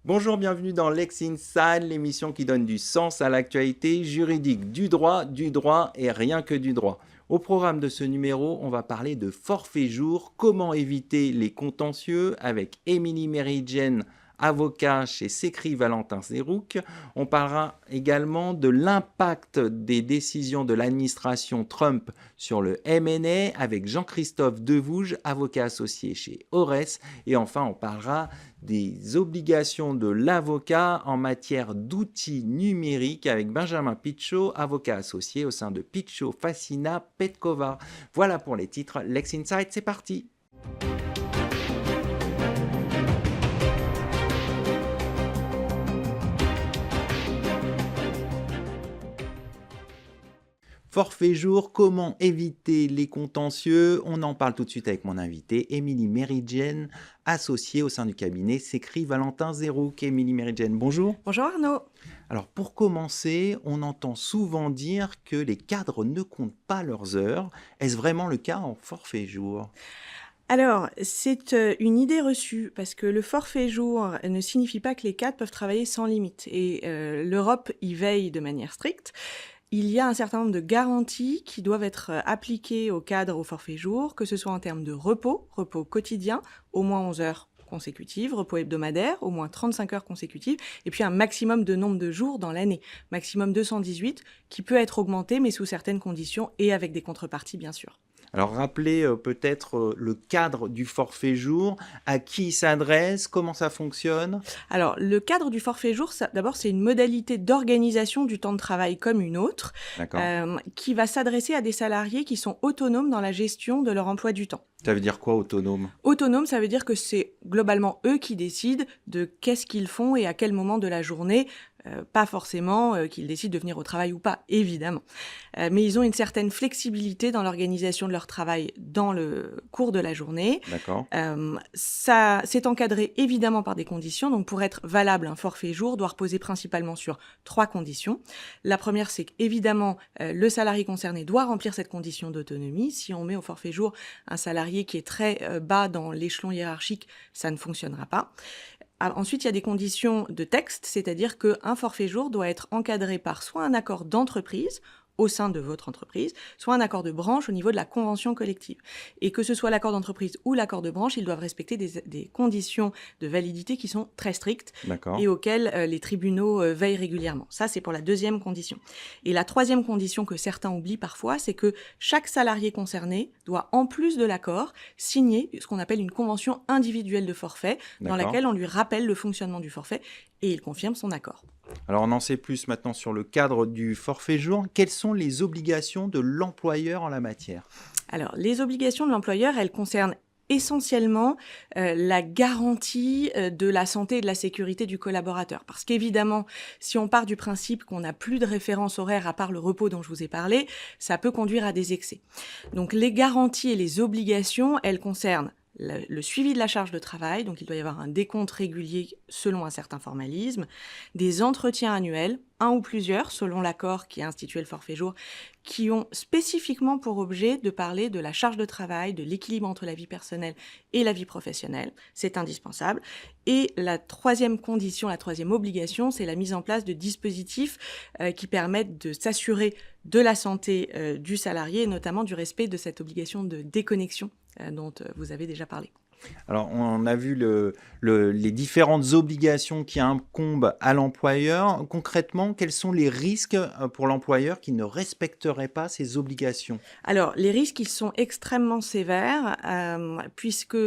Bonjour, bienvenue dans Lex Inside, l'émission qui donne du sens à l'actualité juridique, du droit et rien que du droit. Au programme de ce numéro, on va parler de forfait jour, comment éviter les contentieux avec Émilie Méridjen, avocat chez Secri Valentin Zérouk. On parlera également de l'impact des décisions de l'administration Trump sur le M&A avec Jean-Christophe Devouge, avocat associé chez Ores. Et enfin, on parlera des obligations de l'avocat en matière d'outils numériques avec Benjamin Pichot, avocat associé au sein de Pichot Facina Petkova. Voilà pour les titres. Lex Insight, c'est parti. Forfait jour, comment éviter les contentieux? On en parle tout de suite avec mon invité, Émilie Méridjen, associée au sein du cabinet Secri Valentin Zérouk. Émilie Méridjen, bonjour. Bonjour Arnaud. Alors pour commencer, on entend souvent dire que les cadres ne comptent pas leurs heures. Est-ce vraiment le cas en forfait jour? Alors, c'est une idée reçue parce que le forfait jour ne signifie pas que les cadres peuvent travailler sans limite. Et l'Europe y veille de manière stricte. Il y a un certain nombre de garanties qui doivent être appliquées aux cadres au forfait jour, que ce soit en termes de repos quotidien, au moins 11 heures consécutives, repos hebdomadaire, au moins 35 heures consécutives, et puis un maximum de nombre de jours dans l'année, maximum 218, qui peut être augmenté, mais sous certaines conditions et avec des contreparties, bien sûr. Alors rappelez peut-être le cadre du forfait jour, à qui il s'adresse, comment ça fonctionne? Alors, le cadre du forfait jour, d'abord, c'est une modalité d'organisation du temps de travail comme une autre, D'accord. qui va s'adresser à des salariés qui sont autonomes dans la gestion de leur emploi du temps. Ça veut dire quoi, autonome? Autonome, ça veut dire que c'est globalement eux qui décident de qu'est-ce qu'ils font et à quel moment de la journée, pas forcément qu'ils décident de venir au travail ou pas, évidemment. Mais ils ont une certaine flexibilité dans l'organisation de leur travail dans le cours de la journée. D'accord. Ça, c'est encadré évidemment par des conditions. Donc, pour être valable, un forfait jour doit reposer principalement sur 3 conditions. La première, c'est qu'évidemment, le salarié concerné doit remplir cette condition d'autonomie. Si on met au forfait jour un salarié qui est très bas dans l'échelon hiérarchique, ça ne fonctionnera pas. Ensuite, il y a des conditions de texte, c'est-à-dire qu'un forfait jour doit être encadré par soit un accord d'entreprise au sein de votre entreprise, soit un accord de branche au niveau de la convention collective. Et que ce soit l'accord d'entreprise ou l'accord de branche, ils doivent respecter des conditions de validité qui sont très strictes. D'accord. Et auxquelles les tribunaux veillent régulièrement. Ça, c'est pour la deuxième condition. Et la troisième condition que certains oublient parfois, c'est que chaque salarié concerné doit, en plus de l'accord, signer ce qu'on appelle une convention individuelle de forfait, dans D'accord. laquelle on lui rappelle le fonctionnement du forfait et il confirme son accord. Alors on en sait plus maintenant sur le cadre du forfait jour. Quelles sont les obligations de l'employeur en la matière? Alors, les obligations de l'employeur, elles concernent essentiellement la garantie de la santé et de la sécurité du collaborateur. Parce qu'évidemment, si on part du principe qu'on n'a plus de référence horaire à part le repos dont je vous ai parlé, ça peut conduire à des excès. Donc les garanties et les obligations, elles concernent le suivi de la charge de travail, donc il doit y avoir un décompte régulier selon un certain formalisme, des entretiens annuels, un ou plusieurs, selon l'accord qui a institué le forfait jour, qui ont spécifiquement pour objet de parler de la charge de travail, de l'équilibre entre la vie personnelle et la vie professionnelle. C'est indispensable. Et la troisième condition, la troisième obligation, c'est la mise en place de dispositifs qui permettent de s'assurer de la santé du salarié et notamment du respect de cette obligation de déconnexion dont vous avez déjà parlé. Alors, on a vu les différentes obligations qui incombent à l'employeur. Concrètement, quels sont les risques pour l'employeur qui ne respecterait pas ces obligations? Alors, les risques, ils sont extrêmement sévères puisque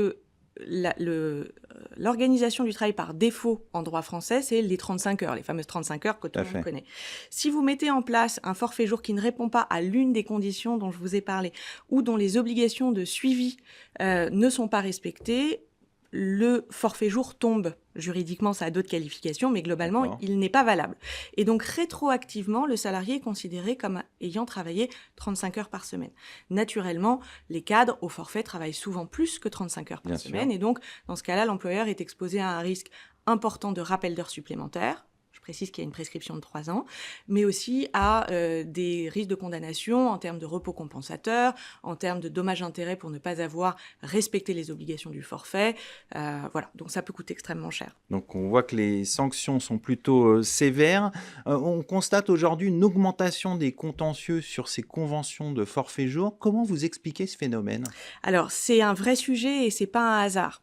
l'organisation du travail par défaut en droit français, c'est les 35 heures, les fameuses 35 heures que tout le monde connaît. Si vous mettez en place un forfait jour qui ne répond pas à l'une des conditions dont je vous ai parlé ou dont les obligations de suivi ne sont pas respectées, le forfait jour tombe. Juridiquement, ça a d'autres qualifications, mais globalement, D'accord. il n'est pas valable. Et donc, rétroactivement, le salarié est considéré comme ayant travaillé 35 heures par semaine. Naturellement, les cadres au forfait travaillent souvent plus que 35 heures par semaine. Et donc, dans ce cas-là, l'employeur est exposé à un risque important de rappel d'heures supplémentaires. Je précise qu'il y a une prescription de 3 ans, mais aussi à des risques de condamnation en termes de repos compensateur, en termes de dommages-intérêts pour ne pas avoir respecté les obligations du forfait. Voilà, donc ça peut coûter extrêmement cher. Donc on voit que les sanctions sont plutôt sévères. On constate aujourd'hui une augmentation des contentieux sur ces conventions de forfait jour. Comment vous expliquez ce phénomène ? Alors, c'est un vrai sujet et c'est pas un hasard.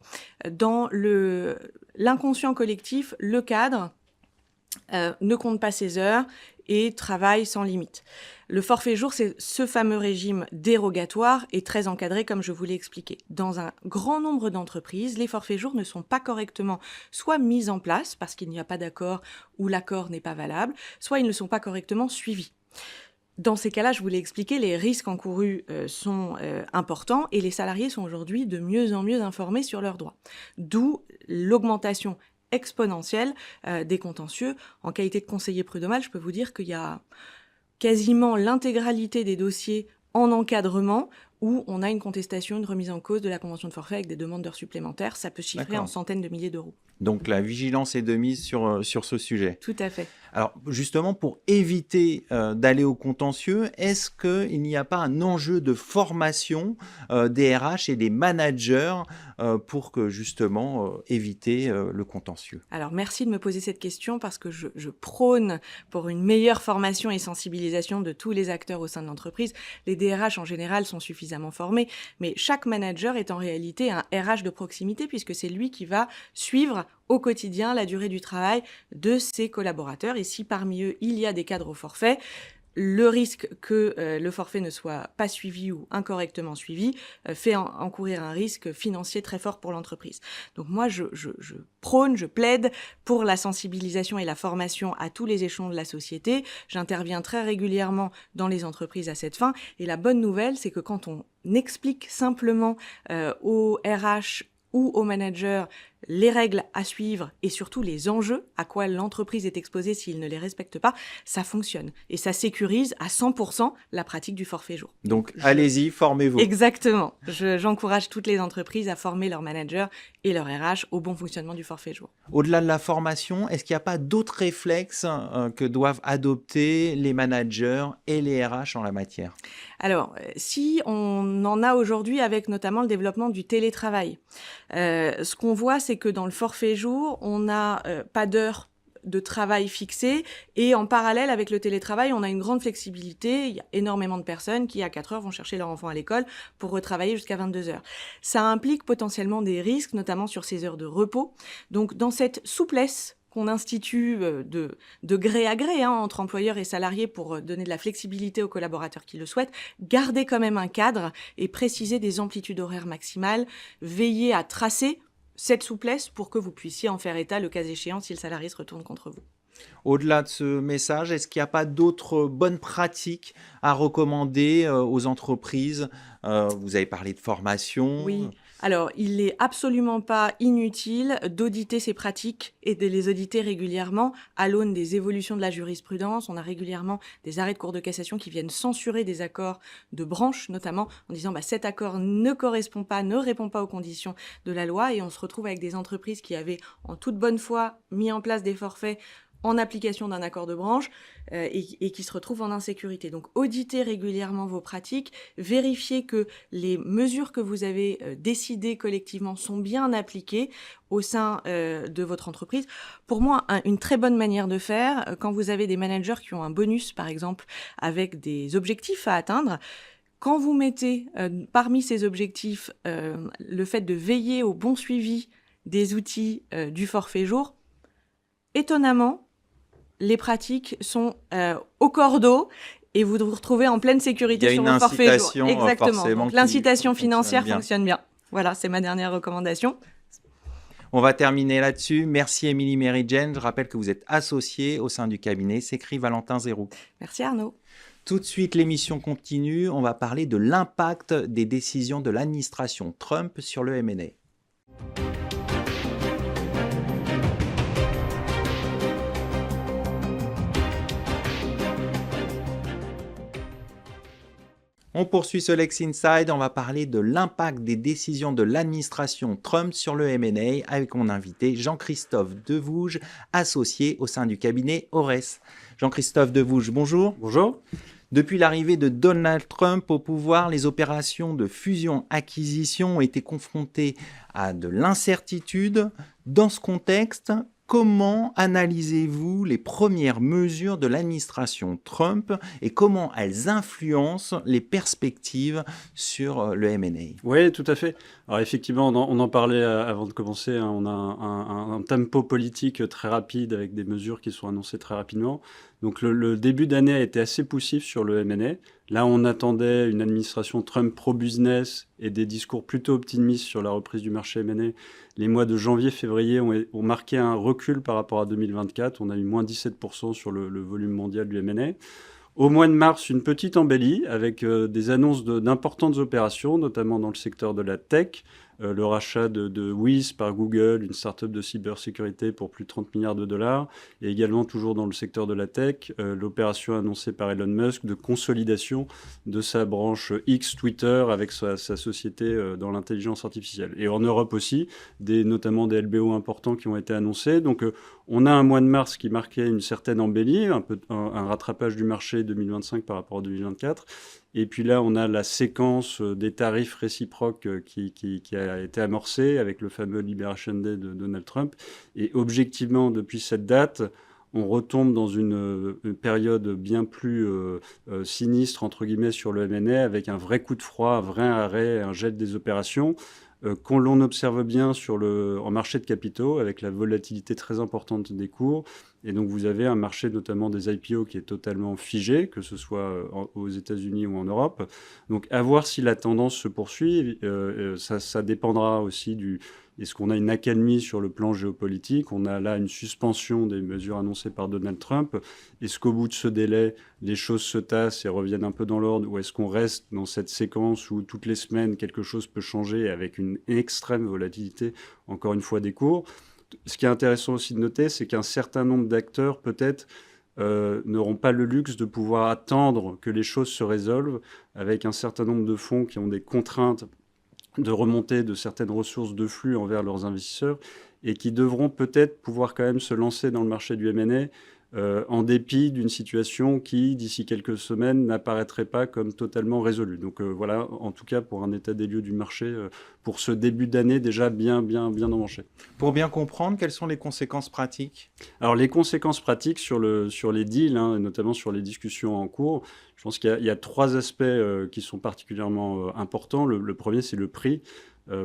Dans l'inconscient collectif, le cadre ne compte pas ses heures et travaille sans limite. Le forfait jour, c'est ce fameux régime dérogatoire et très encadré, comme je vous l'ai expliqué. Dans un grand nombre d'entreprises, les forfaits jours ne sont pas correctement soit mis en place, parce qu'il n'y a pas d'accord ou l'accord n'est pas valable, soit ils ne sont pas correctement suivis. Dans ces cas-là, je vous l'ai expliqué, les risques encourus sont importants et les salariés sont aujourd'hui de mieux en mieux informés sur leurs droits. D'où l'augmentation exponentielle des contentieux. En qualité de conseiller prud'homal, je peux vous dire qu'il y a quasiment l'intégralité des dossiers en encadrement où on a une contestation, une remise en cause de la convention de forfait avec des demandes d'heures supplémentaires. Ça peut chiffrer en centaines de milliers d'euros. Donc la vigilance est de mise sur ce sujet. Tout à fait. Alors justement, pour éviter d'aller au contentieux, est-ce qu'il n'y a pas un enjeu de formation des RH et des managers pour que justement éviter le contentieux ? Alors merci de me poser cette question parce que je prône pour une meilleure formation et sensibilisation de tous les acteurs au sein de l'entreprise. Les DRH en général sont suffisamment formés, mais chaque manager est en réalité un RH de proximité puisque c'est lui qui va suivre au quotidien la durée du travail de ses collaborateurs. Et si parmi eux, il y a des cadres au forfait, le risque que le forfait ne soit pas suivi ou incorrectement suivi fait encourir un risque financier très fort pour l'entreprise. Donc moi, je prône, je plaide pour la sensibilisation et la formation à tous les échelons de la société. J'interviens très régulièrement dans les entreprises à cette fin. Et la bonne nouvelle, c'est que quand on explique simplement aux RH ou aux managers les règles à suivre et surtout les enjeux à quoi l'entreprise est exposée s'il ne les respecte pas, ça fonctionne. Et ça sécurise à 100% la pratique du forfait jour. Donc allez-y, formez-vous. Exactement. J'encourage toutes les entreprises à former leurs managers et leurs RH au bon fonctionnement du forfait jour. Au-delà de la formation, est-ce qu'il n'y a pas d'autres réflexes que doivent adopter les managers et les RH en la matière ? Alors, si on en a aujourd'hui avec notamment le développement du télétravail, ce qu'on voit, c'est que dans le forfait jour, on n'a pas d'heures de travail fixées et en parallèle avec le télétravail, on a une grande flexibilité. Il y a énormément de personnes qui, à 4 heures, vont chercher leur enfant à l'école pour retravailler jusqu'à 22 heures. Ça implique potentiellement des risques, notamment sur ces heures de repos. Donc, dans cette souplesse qu'on institue de gré à gré entre employeurs et salariés pour donner de la flexibilité aux collaborateurs qui le souhaitent, garder quand même un cadre et préciser des amplitudes horaires maximales, veiller à tracer cette souplesse pour que vous puissiez en faire état le cas échéant si le salarié se retourne contre vous. Au-delà de ce message, est-ce qu'il n'y a pas d'autres bonnes pratiques à recommander aux entreprises ? Vous avez parlé de formation. Oui. Alors, il n'est absolument pas inutile d'auditer ces pratiques et de les auditer régulièrement à l'aune des évolutions de la jurisprudence. On a régulièrement des arrêts de cour de cassation qui viennent censurer des accords de branche, notamment en disant cet accord ne correspond pas, ne répond pas aux conditions de la loi. Et on se retrouve avec des entreprises qui avaient en toute bonne foi mis en place des forfaits en application d'un accord de branche et qui se retrouvent en insécurité. Donc, auditez régulièrement vos pratiques, vérifiez que les mesures que vous avez décidées collectivement sont bien appliquées au sein de votre entreprise. Pour moi, une très bonne manière de faire, quand vous avez des managers qui ont un bonus, par exemple, avec des objectifs à atteindre, quand vous mettez parmi ces objectifs le fait de veiller au bon suivi des outils du forfait jour, étonnamment, les pratiques sont au cordeau et vous vous retrouvez en pleine sécurité sur votre forfait jour. Exactement. Donc, l'incitation financière fonctionne bien. Voilà, c'est ma dernière recommandation. On va terminer là-dessus. Merci Émilie Mérijen. Je rappelle que vous êtes associée au sein du cabinet Secret Valentin Zéroux. Merci Arnaud. Tout de suite, l'émission continue. On va parler de l'impact des décisions de l'administration Trump sur le M&A. On poursuit ce Lex Inside, on va parler de l'impact des décisions de l'administration Trump sur le M&A avec mon invité Jean-Christophe Devouge, associé au sein du cabinet Ores. Jean-Christophe Devouge, bonjour. Bonjour. Depuis l'arrivée de Donald Trump au pouvoir, les opérations de fusion-acquisition ont été confrontées à de l'incertitude. Dans ce contexte, comment analysez-vous les premières mesures de l'administration Trump et comment elles influencent les perspectives sur le M&A? Oui, tout à fait. Alors effectivement, on en parlait avant de commencer, hein, on a un tempo politique très rapide avec des mesures qui sont annoncées très rapidement. Donc le début d'année a été assez poussif sur le M&A. Là, on attendait une administration Trump pro-business et des discours plutôt optimistes sur la reprise du marché M&A. Les mois de janvier-février ont marqué un recul par rapport à 2024. On a eu moins 17% sur le volume mondial du M&A. Au mois de mars, une petite embellie avec des annonces d'importantes opérations, notamment dans le secteur de la tech, le rachat de Wiz par Google, une start-up de cybersécurité pour plus de 30 milliards de dollars, et également toujours dans le secteur de la tech, l'opération annoncée par Elon Musk de consolidation de sa branche X Twitter avec sa société dans l'intelligence artificielle. Et en Europe aussi, notamment des LBO importants qui ont été annoncés. Donc on a un mois de mars qui marquait une certaine embellie, un rattrapage du marché 2025 par rapport à 2024. Et puis là, on a la séquence des tarifs réciproques qui a été amorcée avec le fameux Liberation Day de Donald Trump. Et objectivement, depuis cette date, on retombe dans une période bien plus sinistre, entre guillemets, sur le M&A, avec un vrai coup de froid, un vrai arrêt, un gel des opérations. Qu'on l'on observe bien en marché de capitaux, avec la volatilité très importante des cours. Et donc, vous avez un marché, notamment des IPO, qui est totalement figé, que ce soit aux États-Unis ou en Europe. Donc, à voir si la tendance se poursuit. Ça dépendra aussi Est-ce qu'on a une accalmie sur le plan géopolitique? On a là une suspension des mesures annoncées par Donald Trump. Est-ce qu'au bout de ce délai, les choses se tassent et reviennent un peu dans l'ordre? Ou est-ce qu'on reste dans cette séquence où toutes les semaines, quelque chose peut changer avec une extrême volatilité, encore une fois, des cours? Ce qui est intéressant aussi de noter, c'est qu'un certain nombre d'acteurs, peut-être, n'auront pas le luxe de pouvoir attendre que les choses se résolvent avec un certain nombre de fonds qui ont des contraintes de remontée de certaines ressources de flux envers leurs investisseurs et qui devront peut-être pouvoir quand même se lancer dans le marché du M&A en dépit d'une situation qui, d'ici quelques semaines, n'apparaîtrait pas comme totalement résolue. Donc voilà, en tout cas, pour un état des lieux du marché, pour ce début d'année déjà bien emmanché. Pour bien comprendre, quelles sont les conséquences pratiques? Alors les conséquences pratiques sur les deals, hein, et notamment sur les discussions en cours, je pense qu'il y a trois aspects qui sont particulièrement importants. Le premier, c'est le prix.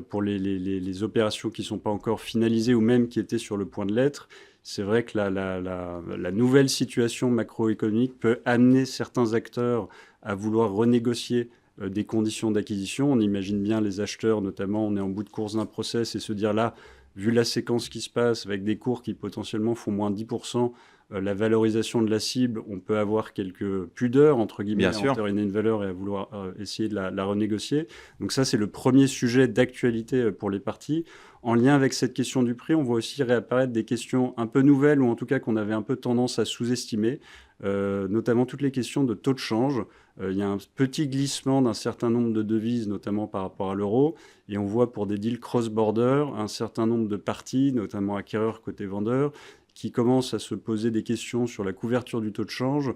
Pour les opérations qui ne sont pas encore finalisées ou même qui étaient sur le point de l'être, c'est vrai que la nouvelle situation macroéconomique peut amener certains acteurs à vouloir renégocier des conditions d'acquisition. On imagine bien les acheteurs, notamment, on est en bout de course d'un process et se dire là, vu la séquence qui se passe avec des cours qui potentiellement font moins 10%, la valorisation de la cible, on peut avoir quelques pudeurs, entre guillemets, à entériner une valeur et à vouloir essayer de la renégocier. Donc ça, c'est le premier sujet d'actualité pour les parties. En lien avec cette question du prix, on voit aussi réapparaître des questions un peu nouvelles, ou en tout cas qu'on avait un peu tendance à sous-estimer, notamment toutes les questions de taux de change. Il y a un petit glissement d'un certain nombre de devises, notamment par rapport à l'euro, et on voit pour des deals cross-border un certain nombre de parties, notamment acquéreurs côté vendeurs, qui commencent à se poser des questions sur la couverture du taux de change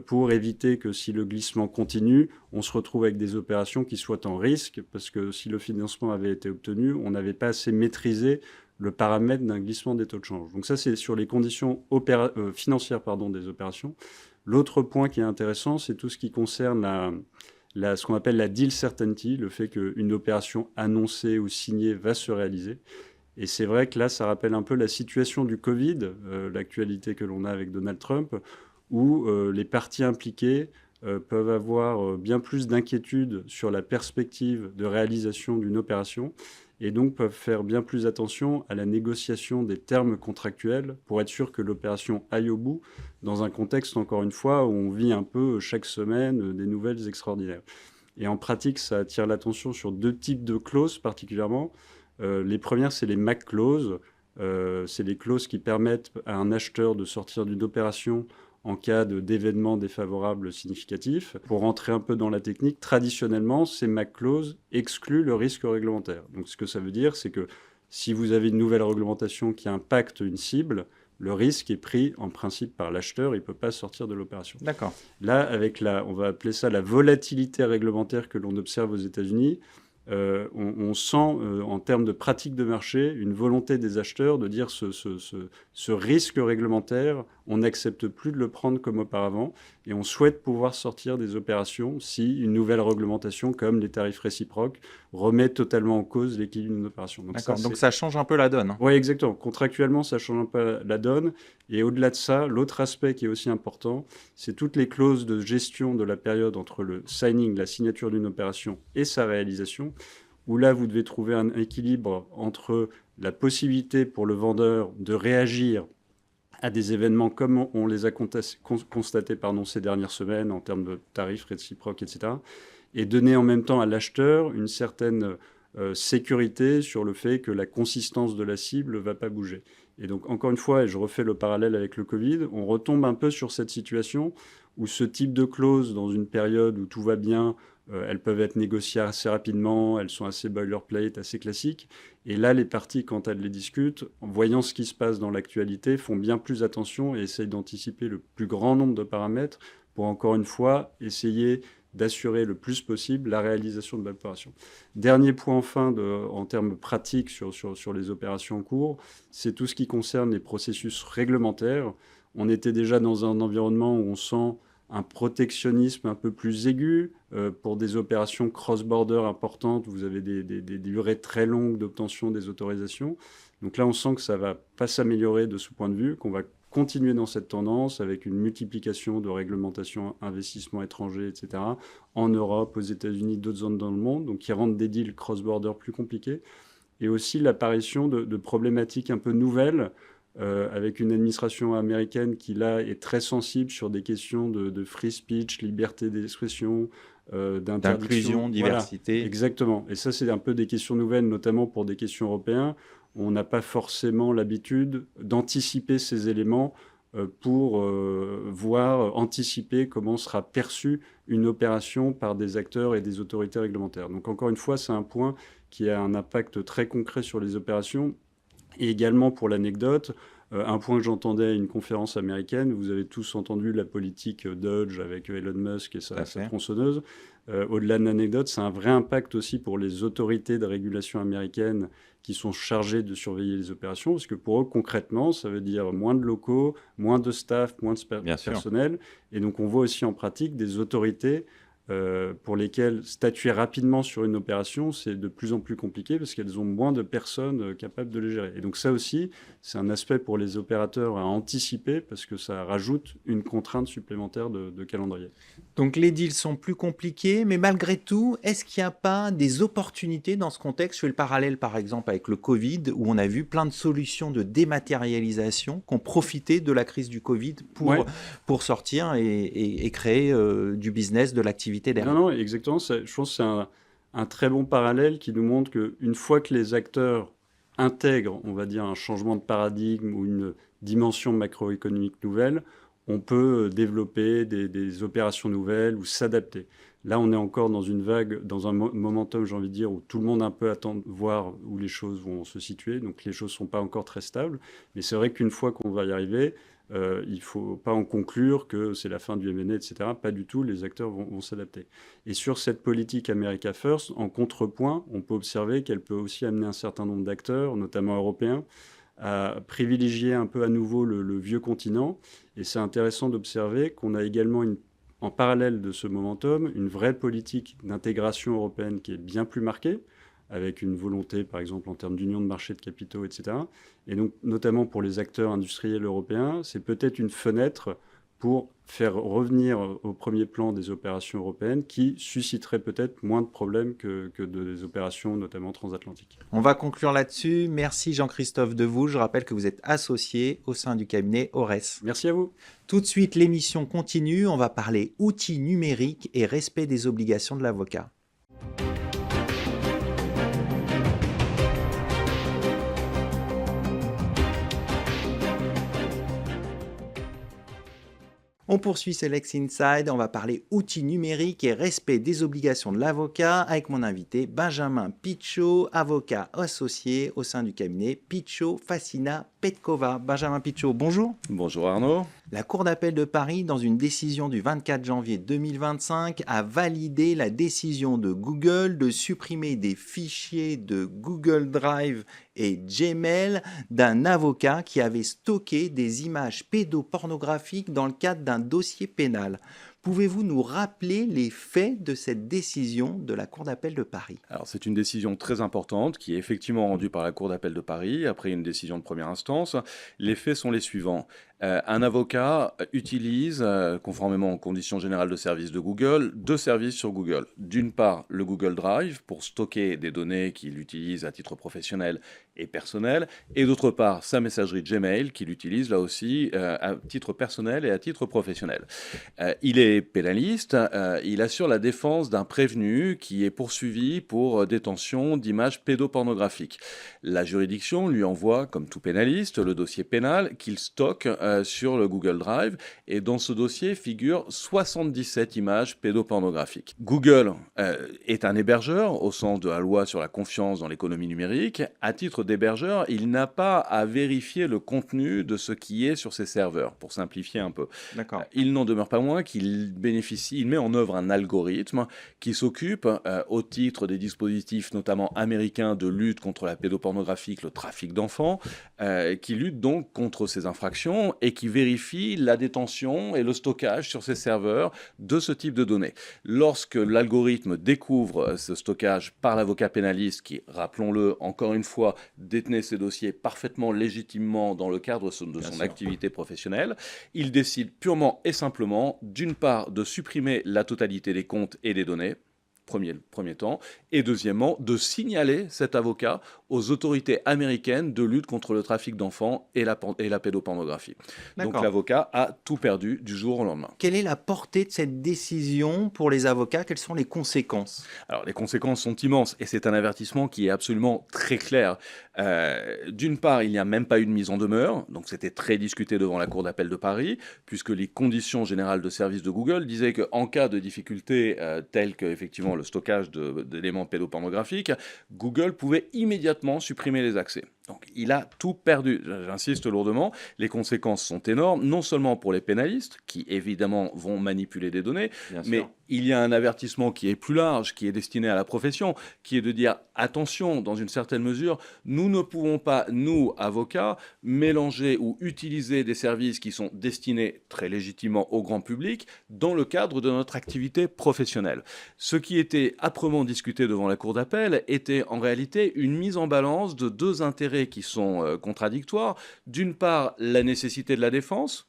pour éviter que si le glissement continue, on se retrouve avec des opérations qui soient en risque, parce que si le financement avait été obtenu, on n'avait pas assez maîtrisé le paramètre d'un glissement des taux de change. Donc ça, c'est sur les conditions financières des opérations. L'autre point qui est intéressant, c'est tout ce qui concerne ce qu'on appelle la deal certainty, le fait qu'une opération annoncée ou signée va se réaliser. Et c'est vrai que là, ça rappelle un peu la situation du Covid, l'actualité que l'on a avec Donald Trump, où les parties impliquées peuvent avoir bien plus d'inquiétude sur la perspective de réalisation d'une opération et donc peuvent faire bien plus attention à la négociation des termes contractuels pour être sûr que l'opération aille au bout dans un contexte, encore une fois, où on vit un peu chaque semaine des nouvelles extraordinaires. Et en pratique, ça attire l'attention sur deux types de clauses particulièrement. Les premières, c'est les MAC clauses. C'est les clauses qui permettent à un acheteur de sortir d'une opération en cas d'événements défavorables significatifs. Pour rentrer un peu dans la technique, traditionnellement, ces MAC clauses excluent le risque réglementaire. Donc ce que ça veut dire, c'est que si vous avez une nouvelle réglementation qui impacte une cible, le risque est pris en principe par l'acheteur, il ne peut pas sortir de l'opération. D'accord. Là, avec on va appeler ça la volatilité réglementaire que l'on observe aux États-Unis, on sent en termes de pratique de marché une volonté des acheteurs de dire ce risque réglementaire, on n'accepte plus de le prendre comme auparavant et on souhaite pouvoir sortir des opérations si une nouvelle réglementation comme les tarifs réciproques remet totalement en cause l'équilibre d'une opération. Donc ça change un peu la donne. Oui, exactement. Contractuellement, ça change un peu la donne. Et au-delà de ça, l'autre aspect qui est aussi important, c'est toutes les clauses de gestion de la période entre le signing, la signature d'une opération et sa réalisation, où là, vous devez trouver un équilibre entre la possibilité pour le vendeur de réagir à des événements comme on les a constatés ces dernières semaines en termes de tarifs réciproques, etc., et donner en même temps à l'acheteur une certaine sécurité sur le fait que la consistance de la cible ne va pas bouger. Et donc, encore une fois, et je refais le parallèle avec le Covid, on retombe un peu sur cette situation où ce type de clause, dans une période où tout va bien, elles peuvent être négociées assez rapidement, elles sont assez boilerplate, assez classiques. Et là, les parties, quand elles les discutent, en voyant ce qui se passe dans l'actualité, font bien plus attention et essayent d'anticiper le plus grand nombre de paramètres pour, encore une fois, essayer d'assurer le plus possible la réalisation de l'opération. Dernier point enfin en termes pratiques sur les opérations en cours, c'est tout ce qui concerne les processus réglementaires. On était déjà dans un environnement où on sent un protectionnisme un peu plus aigu. Pour des opérations cross-border importantes, vous avez des durées très longues d'obtention des autorisations. Donc là, on sent que ça ne va pas s'améliorer de ce point de vue, qu'on va continuer dans cette tendance avec une multiplication de réglementations, investissements étrangers, etc., en Europe, aux États-Unis, d'autres zones dans le monde, donc qui rendent des deals cross-border plus compliqués, et aussi l'apparition de problématiques un peu nouvelles, avec une administration américaine qui, là, est très sensible sur des questions de free speech, liberté d'expression, d'inclusion, diversité. Voilà, exactement. Et ça, c'est un peu des questions nouvelles, notamment pour des questions européennes. On n'a pas forcément l'habitude d'anticiper ces éléments pour anticiper comment sera perçue une opération par des acteurs et des autorités réglementaires. Donc encore une fois, c'est un point qui a un impact très concret sur les opérations. Et également, pour l'anecdote, un point que j'entendais à une conférence américaine, vous avez tous entendu la politique Dodge avec Elon Musk et sa tronçonneuse. Au-delà de l'anecdote, c'est un vrai impact aussi pour les autorités de régulation américaines qui sont chargées de surveiller les opérations, parce que pour eux, concrètement, ça veut dire moins de locaux, moins de staff, moins de personnel. Et donc, on voit aussi en pratique des autorités pour lesquelles statuer rapidement sur une opération, c'est de plus en plus compliqué parce qu'elles ont moins de personnes capables de les gérer. Et donc ça aussi, c'est un aspect pour les opérateurs à anticiper parce que ça rajoute une contrainte supplémentaire de calendrier. Donc les deals sont plus compliqués, mais malgré tout, est-ce qu'il n'y a pas des opportunités dans ce contexte? Je fais le parallèle par exemple avec le Covid, où on a vu plein de solutions de dématérialisation qui ont profité de la crise du Covid pour sortir et créer du business, de l'activité. Non, exactement. Je pense que c'est un très bon parallèle qui nous montre qu'une fois que les acteurs intègrent, on va dire, un changement de paradigme ou une dimension macroéconomique nouvelle, on peut développer des opérations nouvelles ou s'adapter. Là, on est encore dans une vague, dans un momentum, j'ai envie de dire, où tout le monde un peu attend de voir où les choses vont se situer. Donc, les choses ne sont pas encore très stables. Mais c'est vrai qu'une fois qu'on va y arriver, il ne faut pas en conclure que c'est la fin du M&A, etc. Pas du tout, les acteurs vont s'adapter. Et sur cette politique America First, en contrepoint, on peut observer qu'elle peut aussi amener un certain nombre d'acteurs, notamment européens, à privilégier un peu à nouveau le vieux continent. Et c'est intéressant d'observer qu'on a également en parallèle de ce momentum, une vraie politique d'intégration européenne qui est bien plus marquée, avec une volonté, par exemple, en termes d'union de marché de capitaux, etc. Et donc, notamment pour les acteurs industriels européens, c'est peut-être une fenêtre pour faire revenir au premier plan des opérations européennes qui susciteraient peut-être moins de problèmes que des opérations, notamment transatlantiques. On va conclure là-dessus. Merci Jean-Christophe Devouge. Je rappelle que vous êtes associé au sein du cabinet Ores. Merci à vous. Tout de suite, l'émission continue. On va parler outils numériques et respect des obligations de l'avocat. On poursuit ce Lex Inside, on va parler outils numériques et respect des obligations de l'avocat avec mon invité Benjamin Pichot, avocat associé au sein du cabinet Pichot Facina Petkova. Benjamin Pichot, bonjour. Bonjour Arnaud. La Cour d'appel de Paris, dans une décision du 24 janvier 2025, a validé la décision de Google de supprimer des fichiers de Google Drive et Gmail d'un avocat qui avait stocké des images pédopornographiques dans le cadre d'un dossier pénal. Pouvez-vous nous rappeler les faits de cette décision de la Cour d'appel de Paris ? Alors c'est une décision très importante qui est effectivement rendue par la Cour d'appel de Paris après une décision de première instance. Les faits sont les suivants. Un avocat utilise, conformément aux conditions générales de service de Google, deux services sur Google. D'une part, le Google Drive pour stocker des données qu'il utilise à titre professionnel et personnel, et d'autre part, sa messagerie Gmail qu'il utilise là aussi à titre personnel et à titre professionnel. Il est pénaliste, il assure la défense d'un prévenu qui est poursuivi pour détention d'images pédopornographiques. La juridiction lui envoie, comme tout pénaliste, le dossier pénal qu'il stocke sur le Google Drive, et dans ce dossier figurent 77 images pédopornographiques. Google est un hébergeur au sens de la loi sur la confiance dans l'économie numérique. À titre d'hébergeur, il n'a pas à vérifier le contenu de ce qui est sur ses serveurs, pour simplifier un peu. D'accord. Il n'en demeure pas moins qu'il met en œuvre un algorithme qui s'occupe, au titre des dispositifs notamment américains de lutte contre la pédopornographie, le trafic d'enfants, qui lutte donc contre ces infractions et qui vérifie la détention et le stockage sur ces serveurs de ce type de données. Lorsque l'algorithme découvre ce stockage par l'avocat pénaliste qui, rappelons-le, encore une fois, détenait ces dossiers parfaitement légitimement dans le cadre de son activité professionnelle, il décide purement et simplement, d'une part, de supprimer la totalité des comptes et des données, premier temps, et deuxièmement, de signaler cet avocat aux autorités américaines de lutte contre le trafic d'enfants et la pédopornographie. D'accord. Donc l'avocat a tout perdu du jour au lendemain. Quelle est la portée de cette décision pour les avocats ? Quelles sont les conséquences ? Alors les conséquences sont immenses et c'est un avertissement qui est absolument très clair. D'une part, il n'y a même pas eu de mise en demeure, donc c'était très discuté devant la Cour d'appel de Paris, puisque les conditions générales de service de Google disaient qu'en cas de difficultés telles que effectivement le stockage d'éléments pédopornographiques, Google pouvait immédiatement supprimer les accès. Donc il a tout perdu, j'insiste lourdement, les conséquences sont énormes, non seulement pour les pénalistes, qui évidemment vont manipuler des données, mais il y a un avertissement qui est plus large, qui est destiné à la profession, qui est de dire, attention, dans une certaine mesure, nous ne pouvons pas, nous, avocats, mélanger ou utiliser des services qui sont destinés très légitimement au grand public dans le cadre de notre activité professionnelle. Ce qui était âprement discuté devant la Cour d'appel était en réalité une mise en balance de deux intérêts qui sont contradictoires. D'une part, la nécessité de la défense,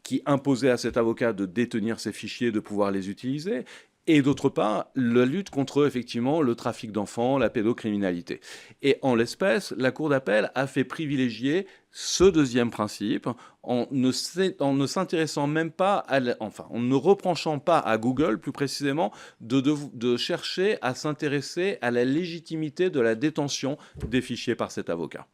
qui imposait à cet avocat de détenir ces fichiers, de pouvoir les utiliser, et d'autre part, la lutte contre, effectivement, le trafic d'enfants, la pédocriminalité. Et en l'espèce, la Cour d'appel a fait privilégier ce deuxième principe en ne s'intéressant même pas, en ne reprochant pas à Google, plus précisément, de chercher à s'intéresser à la légitimité de la détention des fichiers par cet avocat.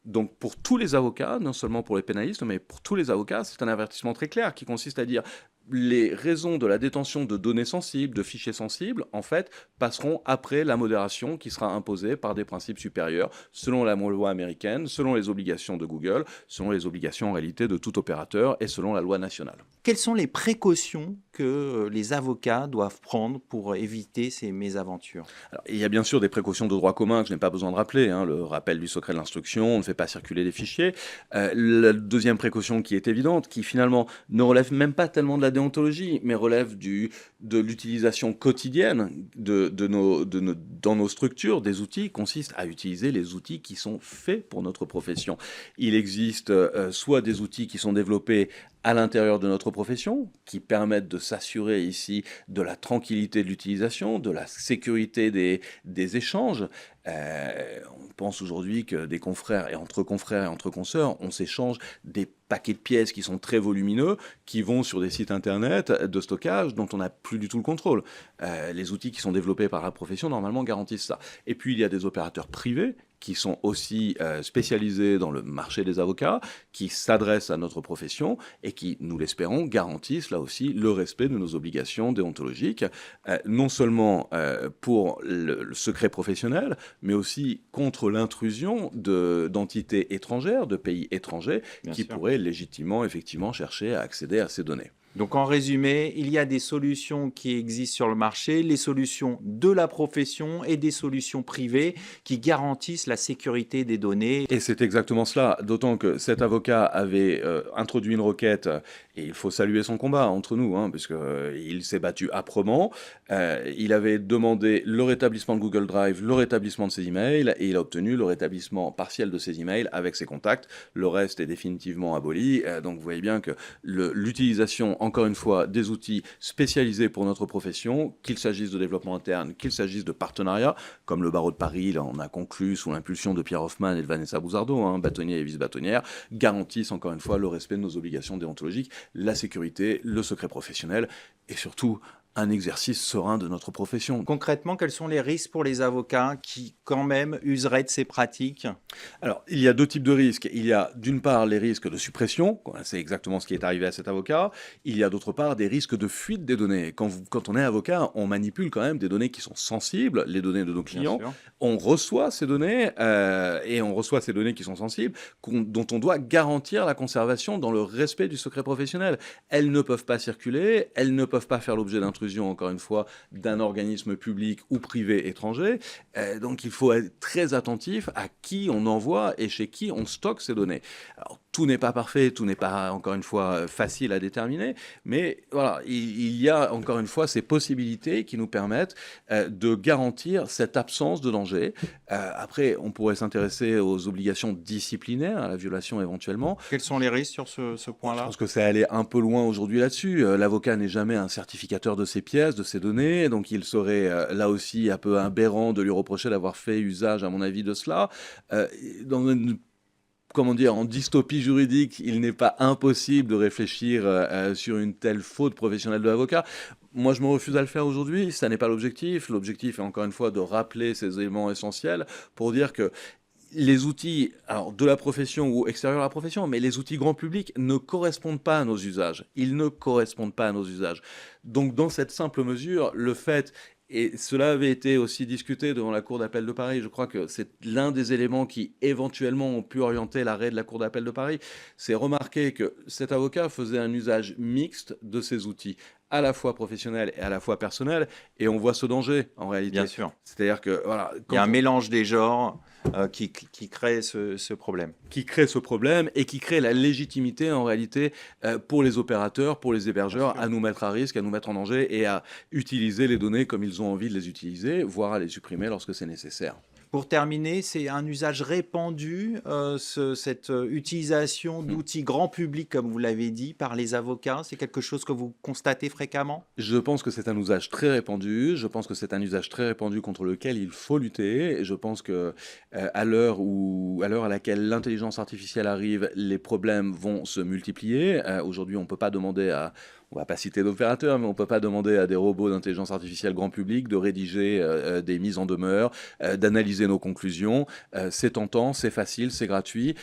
Donc pour tous les avocats, non seulement pour les pénalistes, mais pour tous les avocats, c'est un avertissement très clair qui consiste à dire les raisons de la détention de données sensibles, de fichiers sensibles, en fait, passeront après la modération qui sera imposée par des principes supérieurs, selon la loi américaine, selon les obligations de Google, selon les obligations en réalité de tout opérateur et selon la loi nationale. Quelles sont les précautions que les avocats doivent prendre pour éviter ces mésaventures ? Alors, il y a bien sûr des précautions de droit commun que je n'ai pas besoin de rappeler, le rappel du secret de l'instruction, on ne fait pas circuler les fichiers. La deuxième précaution qui est évidente, qui finalement ne relève même pas tellement de la déontologie, mais relève de l'utilisation quotidienne dans nos structures des outils, consiste à utiliser les outils qui sont faits pour notre profession. Il existe soit des outils qui sont développés à l'intérieur de notre profession, qui permettent de s'assurer ici de la tranquillité de l'utilisation, de la sécurité des échanges. On pense aujourd'hui que des confrères et entre consoeurs, on s'échange des paquets de pièces qui sont très volumineux, qui vont sur des sites internet de stockage dont on n'a plus du tout le contrôle. Les outils qui sont développés par la profession, normalement, garantissent ça. Et puis, il y a des opérateurs privés qui sont aussi spécialisés dans le marché des avocats, qui s'adressent à notre profession et qui, nous l'espérons, garantissent là aussi le respect de nos obligations déontologiques, non seulement pour le secret professionnel, mais aussi contre l'intrusion d'entités étrangères, de pays étrangers, qui pourraient légitimement, effectivement, chercher à accéder à ces données. Donc en résumé, il y a des solutions qui existent sur le marché, les solutions de la profession et des solutions privées qui garantissent la sécurité des données. Et c'est exactement cela, d'autant que cet avocat avait introduit une requête, et il faut saluer son combat entre nous, hein, puisqu'il s'est battu âprement. Il avait demandé le rétablissement de Google Drive, le rétablissement de ses emails, et il a obtenu le rétablissement partiel de ses emails avec ses contacts. Le reste est définitivement aboli. Donc vous voyez bien que l'utilisation, encore une fois, des outils spécialisés pour notre profession, qu'il s'agisse de développement interne, qu'il s'agisse de partenariats, comme le barreau de Paris, là on a conclu sous l'impulsion de Pierre Hoffman et de Vanessa Bouzardeau, hein, bâtonnier et vice-bâtonnière, garantissent encore une fois le respect de nos obligations déontologiques, la sécurité, le secret professionnel et surtout un exercice serein de notre profession. Concrètement, quels sont les risques pour les avocats qui, quand même, useraient de ces pratiques ? Alors, il y a deux types de risques. Il y a d'une part les risques de suppression, c'est exactement ce qui est arrivé à cet avocat. Il y a d'autre part des risques de fuite des données. Quand on est avocat, on manipule quand même des données qui sont sensibles, les données de nos clients. On reçoit ces données et on reçoit ces données qui sont sensibles, dont on doit garantir la conservation dans le respect du secret professionnel. Elles ne peuvent pas circuler, elles ne peuvent pas faire l'objet d'intrusion, encore une fois, d'un organisme public ou privé étranger. Donc il faut être très attentif à qui on envoie et chez qui on stocke ces données. Alors, tout n'est pas parfait, tout n'est pas, encore une fois, facile à déterminer, mais voilà, il y a, encore une fois, ces possibilités qui nous permettent de garantir cette absence de danger. Après, on pourrait s'intéresser aux obligations disciplinaires, à la violation éventuellement. Quels sont les risques sur ce point-là ? Je pense que ça allait un peu loin aujourd'hui là-dessus. L'avocat n'est jamais un certificateur de ses pièces, de ses données, donc il serait là aussi un peu aberrant de lui reprocher d'avoir fait usage, à mon avis, de cela. Dans une en dystopie juridique, il n'est pas impossible de réfléchir sur une telle faute professionnelle de l'avocat. Moi, je me refuse à le faire aujourd'hui, ça n'est pas l'objectif. L'objectif est encore une fois de rappeler ces éléments essentiels pour dire que les outils alors, de la profession ou extérieurs à la profession, mais les outils grand public ne correspondent pas à nos usages. Ils ne correspondent pas à nos usages. Donc, dans cette simple mesure, le fait... Et cela avait été aussi discuté devant la Cour d'appel de Paris. Je crois que c'est l'un des éléments qui, éventuellement, ont pu orienter l'arrêt de la Cour d'appel de Paris. C'est remarquer que cet avocat faisait un usage mixte de ces outils, à la fois professionnel et à la fois personnel. Et on voit ce danger, en réalité. Bien sûr. C'est-à-dire que, voilà... Il y a un mélange des genres qui crée ce problème. Qui crée ce problème et qui crée la légitimité, en réalité, pour les opérateurs, pour les hébergeurs, à nous mettre à risque, à nous mettre en danger et à utiliser les données comme ils ont envie de les utiliser, voire à les supprimer lorsque c'est nécessaire. Pour terminer, c'est un usage répandu, cette utilisation d'outils grand public, comme vous l'avez dit, par les avocats. C'est quelque chose que vous constatez fréquemment ? Je pense que c'est un usage très répandu. Je pense que c'est un usage très répandu contre lequel il faut lutter. Et je pense que à l'heure à laquelle l'intelligence artificielle arrive, les problèmes vont se multiplier. Aujourd'hui, on ne peut pas demander à... On ne va pas citer d'opérateurs, mais on ne peut pas demander à des robots d'intelligence artificielle grand public de rédiger des mises en demeure, d'analyser nos conclusions. C'est tentant, c'est facile, c'est gratuit.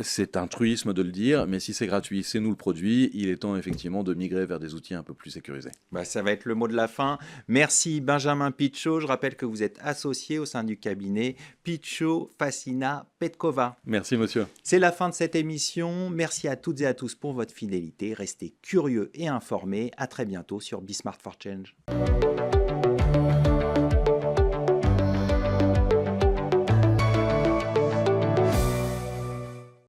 C'est un truisme de le dire, mais si c'est gratuit, c'est nous le produit. Il est temps effectivement de migrer vers des outils un peu plus sécurisés. Ça va être le mot de la fin. Merci Benjamin Pitchot. Je rappelle que vous êtes associé au sein du cabinet Pitchot Fasina Petkova. Merci monsieur. C'est la fin de cette émission. Merci à toutes et à tous pour votre fidélité. Restez curieux et informés. À très bientôt sur Be Smart for Change.